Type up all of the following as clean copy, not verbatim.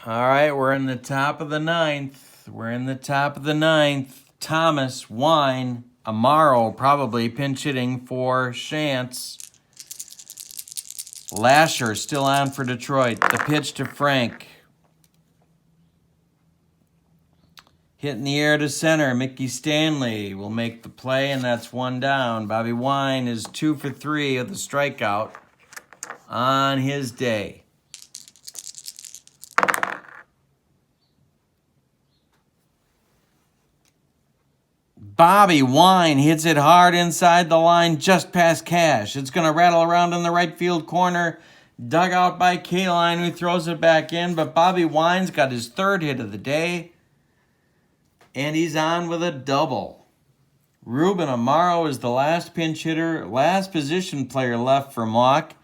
All right, we're in the top of the ninth. Thomas, Wine, Amaro probably pinch hitting for Shantz. Lasher still on for Detroit. The pitch to Frank. Hit in the air to center. Mickey Stanley will make the play, and that's one down. Bobby Wine is 2 for 3 with a strikeout on his day. Bobby Wine hits it hard inside the line just past Cash. It's going to rattle around in the right field corner. Dug out by Kaline, who throws it back in. But Bobby Wine's got his third hit of the day. And he's on with a double. Ruben Amaro is the last pinch hitter, last position player left for Mock.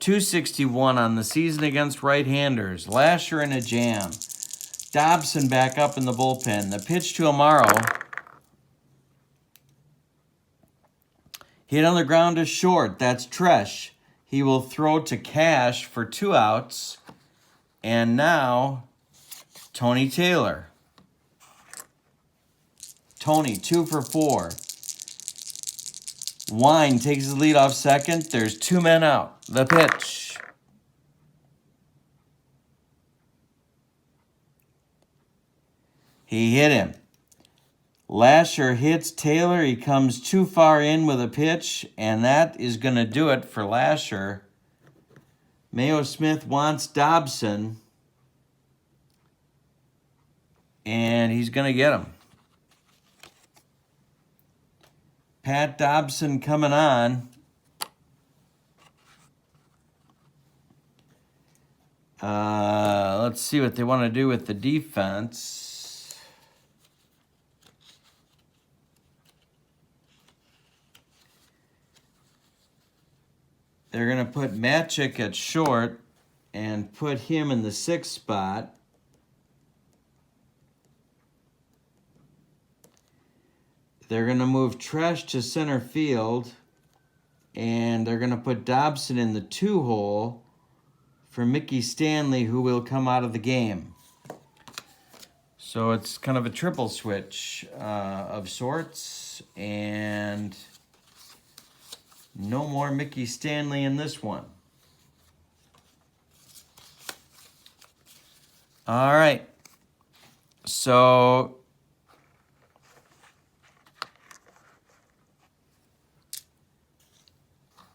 261 on the season against right-handers. Lasher in a jam. Dobson back up in the bullpen. The pitch to Amaro. Hit on the ground to short. That's Tresh. He will throw to Cash for 2 outs. And now, Tony Taylor. Tony, 2 for 4. Wine takes his lead off second. There's 2 men out. The pitch. He hit him. Lasher hits Taylor. He comes too far in with a pitch, and that is going to do it for Lasher. Mayo Smith wants Dobson, and he's going to get him. Pat Dobson coming on. Let's see what they want to do with the defense. They're going to put Matchik at short and put him in the 6th spot. They're going to move Tresh to center field, and they're going to put Dobson in the 2 hole for Mickey Stanley, who will come out of the game. So it's kind of a triple switch of sorts, and no more Mickey Stanley in this one. All right. So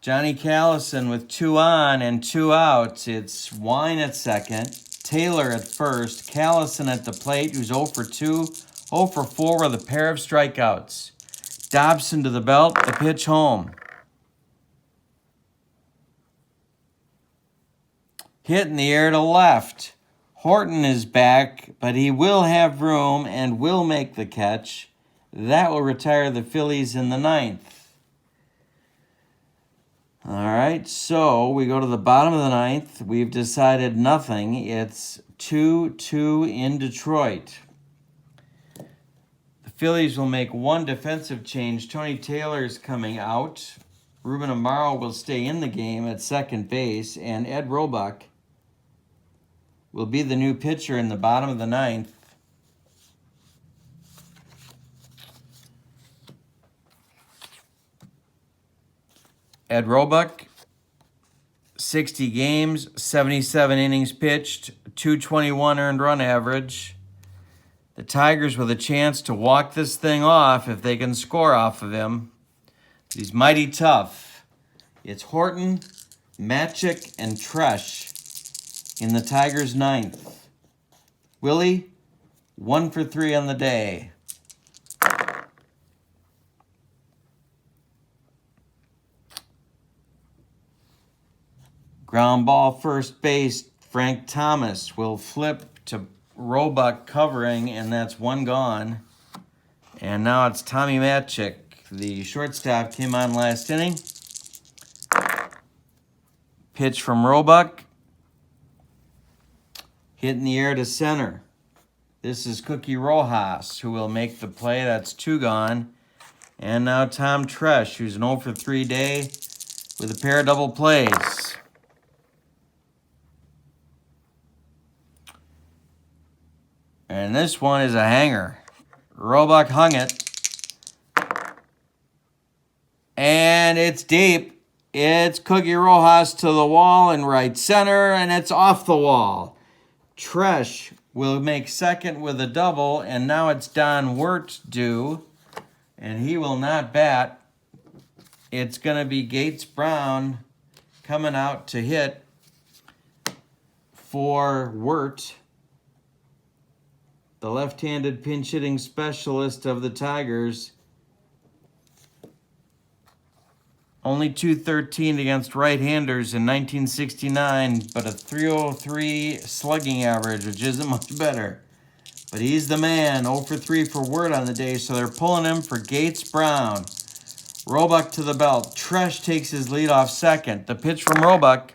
Johnny Callison with 2 on and 2 outs. It's Wine at second, Taylor at first, Callison at the plate, who's 0 for 2, 0 for 4 with a pair of strikeouts. Dobson to the belt, the pitch home. Hit in the air to left. Horton is back, but he will have room and will make the catch. That will retire the Phillies in the 9th. All right, so we go to the bottom of the 9th. We've decided nothing. It's 2-2 in Detroit. The Phillies will make one defensive change. Tony Taylor is coming out. Ruben Amaro will stay in the game at second base, and Ed Roebuck will be the new pitcher in the bottom of the 9th. Ed Roebuck, 60 games, 77 innings pitched, 221 earned run average. The Tigers with a chance to walk this thing off if they can score off of him. He's mighty tough. It's Horton, Matchik, and Tresh in the Tigers' 9th. Willie, 1 for 3 on the day. Ground ball first base, Frank Thomas will flip to Roebuck covering, and that's 1 gone. And now it's Tommy Matchik. The shortstop came on last inning. Pitch from Roebuck. Hit in the air to center. This is Cookie Rojas, who will make the play. That's 2 gone. And now Tom Tresh, who's an 0 for 3 day with a pair of double plays. And this one is a hanger. Roebuck hung it. And it's deep. It's Cookie Rojas to the wall in right center, and it's off the wall. Tresh will make second with a double, and now it's Don Wirt due, and he will not bat. It's going to be Gates Brown coming out to hit for Wirt, the left-handed pinch hitting specialist of the Tigers. Only .213 against right-handers in 1969, but a .303 slugging average, which isn't much better. But he's the man, 0 for 3 for Wirt on the day, so they're pulling him for Gates Brown. Roebuck to the belt. Tresh takes his lead off second. The pitch from Roebuck.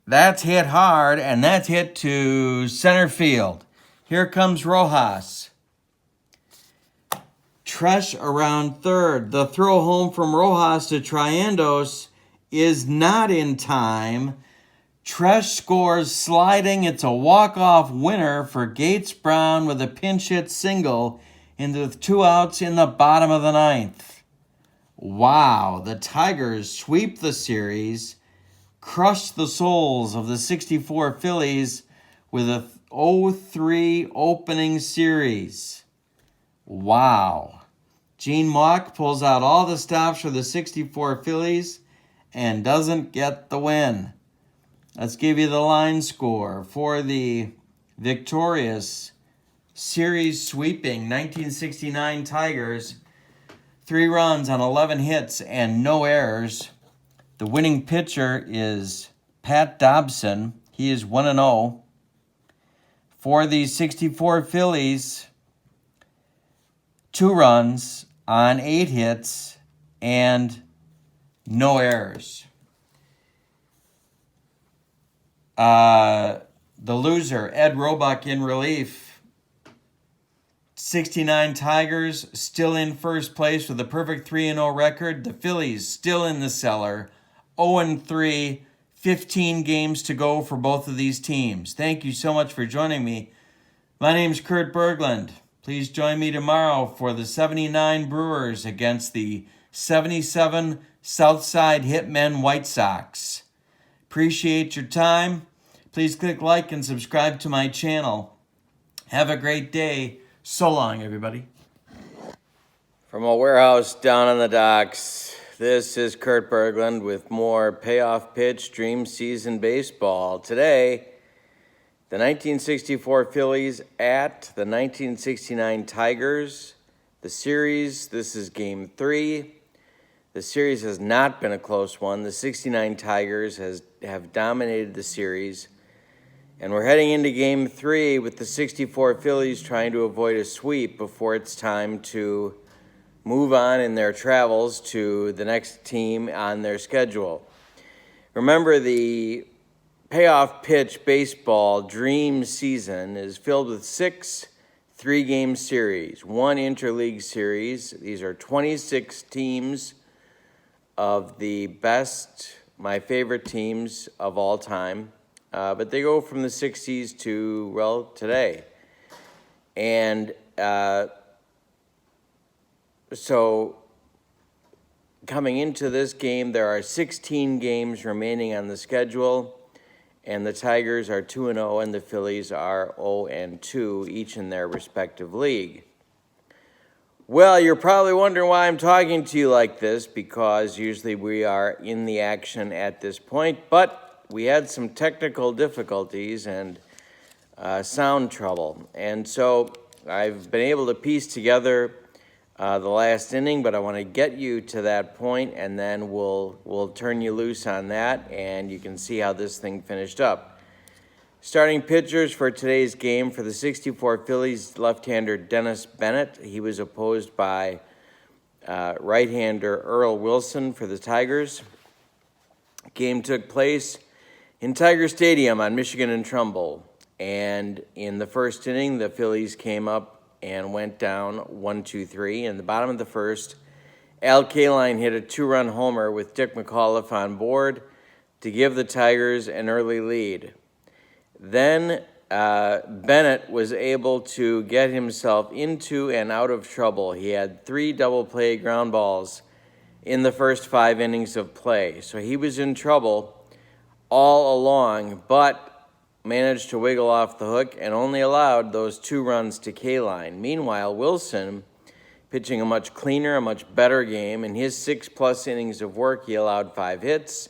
That's hit hard, and that's hit to center field. Here comes Rojas. Tresh around third. The throw home from Rojas to Triandos is not in time. Tresh scores sliding. It's a walk-off winner for Gates Brown with a pinch hit single into 2 outs in the bottom of the 9th. Wow, the Tigers sweep the series, crush the souls of the 64 Phillies with a 0-3 opening series. Wow. Gene Mauch pulls out all the stops for the 64 Phillies and doesn't get the win. Let's give you the line score for the victorious series sweeping 1969 Tigers. 3 runs on 11 hits and no errors. The winning pitcher is Pat Dobson. He is 1-0. For the 64 Phillies, 2 runs on 8 hits and no errors. The loser, Ed Roebuck in relief. 69 Tigers still in first place with a perfect 3-0 record. The Phillies still in the cellar, 0-3, 15 games to go for both of these teams. Thank you so much for joining me. My name's Kurt Berglund. Please join me tomorrow for the 79 Brewers against the 77 Southside Hitmen White Sox. Appreciate your time. Please click like and subscribe to my channel. Have a great day. So long, everybody. From a warehouse down on the docks, this is Kurt Berglund with more Payoff Pitch Dream Season Baseball. Today, the 1964 Phillies at the 1969 Tigers. The series, this is Game 3. The series has not been a close one. The 69 Tigers have dominated the series. And we're heading into Game 3 with the 64 Phillies trying to avoid a sweep before it's time to move on in their travels to the next team on their schedule. Remember, the Payoff Pitch Baseball Dream Season is filled with 6 3-game series, 1 interleague series. These are 26 teams of the best, my favorite teams of all time. But they go from the 60s to, well, today. And so coming into this game, there are 16 games remaining on the schedule. And the Tigers are 2-0 and the Phillies are 0-2, each in their respective league. Well, you're probably wondering why I'm talking to you like this, because usually we are in the action at this point, but we had some technical difficulties and sound trouble. And so I've been able to piece together the last inning, but I want to get you to that point, and then we'll turn you loose on that, and you can see how this thing finished up. Starting pitchers for today's game for the 64 Phillies, left-hander Dennis Bennett. He was opposed by right-hander Earl Wilson for the Tigers. Game took place in Tiger Stadium on Michigan and Trumbull. And in the first inning, the Phillies came up and went down 1-2-3. In the bottom of the first, Al Kaline hit a 2-run homer with Dick McAuliffe on board to give the Tigers an early lead. Then Bennett was able to get himself into and out of trouble. He had 3 double play ground balls in the first 5 innings of play. So he was in trouble all along, but managed to wiggle off the hook and only allowed those 2 runs to Kaline. Meanwhile, Wilson, pitching a much cleaner, a much better game. In his 6+ innings of work, he allowed 5 hits,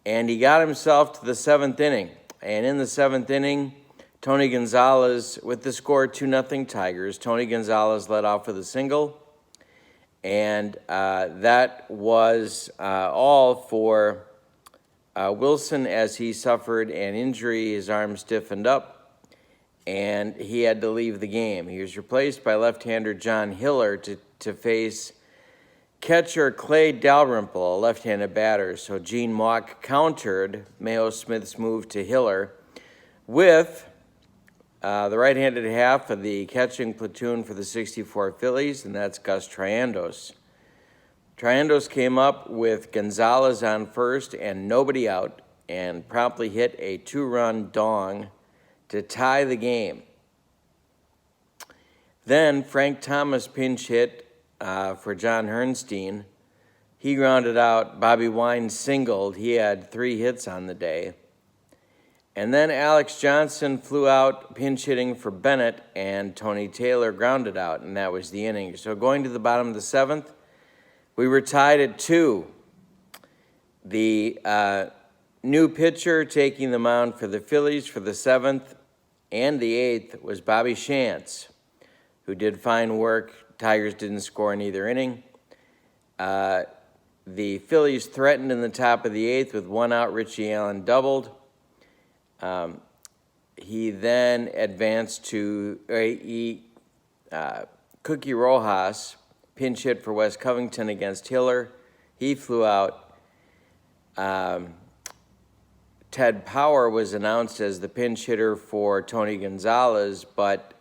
and he got himself to the 7th inning. And in the 7th inning, Tony Gonzalez, with the score 2-0 Tigers, Tony Gonzalez led off with a single. And that was all for Wilson, as he suffered an injury. His arm stiffened up, and he had to leave the game. He was replaced by left-hander John Hiller to face catcher Clay Dalrymple, a left-handed batter. So Gene Mauch countered Mayo Smith's move to Hiller with the right-handed half of the catching platoon for the 64 Phillies, and that's Gus Triandos. Triandos came up with Gonzalez on first and nobody out, and promptly hit a 2-run dong to tie the game. Then Frank Thomas pinch hit for John Herrnstein. He grounded out. Bobby Wine singled. He had 3 hits on the day. And then Alex Johnson flew out pinch hitting for Bennett, and Tony Taylor grounded out, and that was the inning. So going to the bottom of the 7th, we were tied at 2. The new pitcher taking the mound for the Phillies for the 7th and the 8th was Bobby Shantz, who did fine work. Tigers didn't score in either inning. The Phillies threatened in the top of the 8th with 1 out. Richie Allen doubled. He then advanced to Cookie Rojas, pinch hit for Wes Covington against Hiller. He flew out. Ted Power was announced as the pinch hitter for Tony Gonzalez, but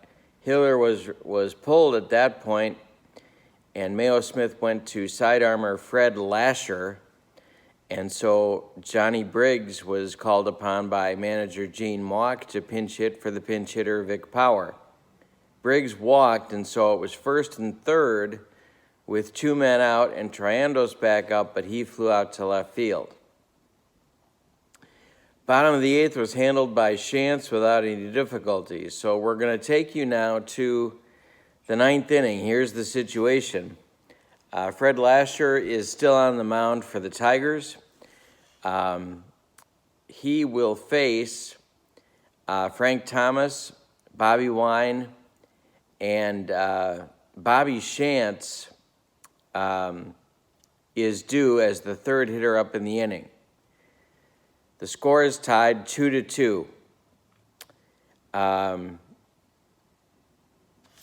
Hiller was pulled at that point, and Mayo Smith went to sidearmer Fred Lasher, and so Johnny Briggs was called upon by manager Gene Mauch to pinch hit for the pinch hitter Vic Power. Briggs walked, and so it was 1st and 3rd with 2 men out and Triandos back up, but he flew out to left field. Bottom of the 8th was handled by Shantz without any difficulties. So we're going to take you now to the 9th inning. Here's the situation. Fred Lasher is still on the mound for the Tigers. He will face Frank Thomas, Bobby Wine, and Bobby Shantz is due as the 3rd hitter up in the inning. The score is tied 2-2.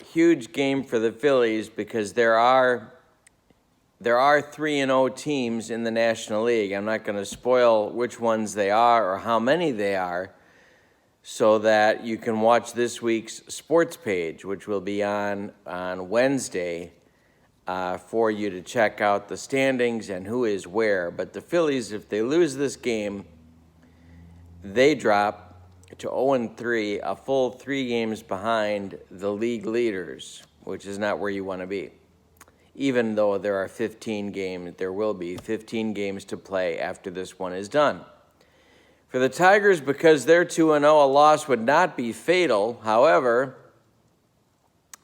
Huge game for the Phillies because there are 3-0 teams in the National League. I'm not going to spoil which ones they are or how many they are, so that you can watch this week's sports page, which will be on Wednesday, for you to check out the standings and who is where. But the Phillies, if they lose this game, they drop to 0-3, a full 3 games behind the league leaders, which is not where you want to be. Even though there are 15 games, there will be 15 games to play after this one is done. For the Tigers, because they're 2-0, a loss would not be fatal. However,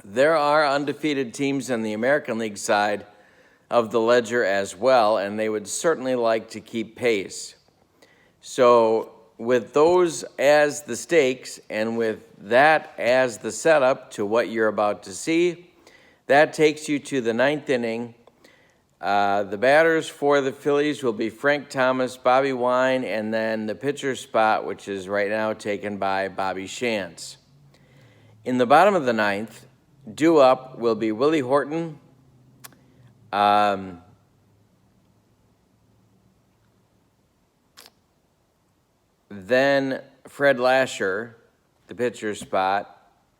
there are undefeated teams in the American League side of the ledger as well, and they would certainly like to keep pace. So with those as the stakes and with that as the setup to what you're about to see, that takes you to the 9th inning. The batters for the Phillies will be Frank Thomas, Bobby Wine, and then the pitcher spot, which is right now taken by Bobby Shantz. In the bottom of the 9th, due up will be Willie Horton, then Fred Lasher, the pitcher spot.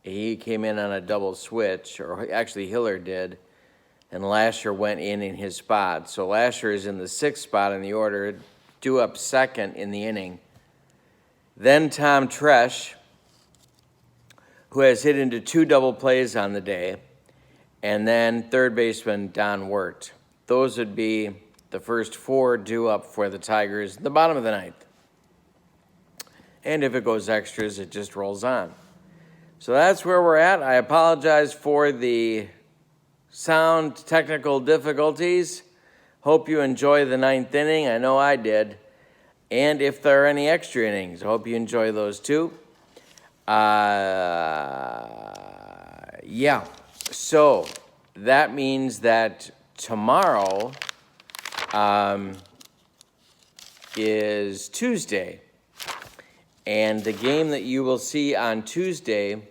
He came in on a double switch, or actually Hiller did, and Lasher went in his spot. So Lasher is in the 6th spot in the order. due up second in the inning. Then Tom Tresh, who has hit into 2 double plays on the day, and then third baseman Don Wirt. Those would be the first 4 due up for the Tigers in the bottom of the 9th. And if it goes extras, it just rolls on. So that's where we're at. I apologize for the sound technical difficulties. Hope you enjoy the 9th inning. I know I did. And if there are any extra innings, I hope you enjoy those too. Yeah. So that means that tomorrow is Tuesday. And the game that you will see on Tuesday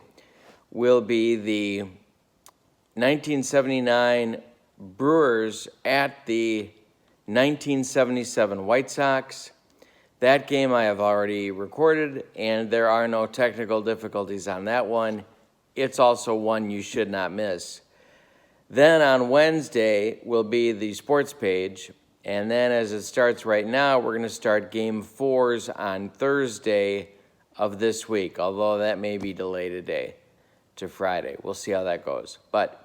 will be the 1979 Brewers at the 1977 White Sox. That game I have already recorded, and there are no technical difficulties on that one. It's also one you should not miss. Then on Wednesday will be the sports page, and then as it starts right now, we're going to start Game 4s on Thursday of this week, although that may be delayed a day to Friday. We'll see how that goes. But,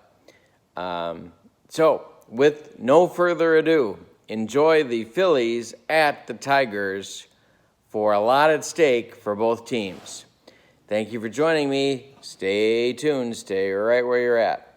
so with no further ado, enjoy the Phillies at the Tigers for a lot at stake for both teams. Thank you for joining me. Stay tuned. Stay right where you're at.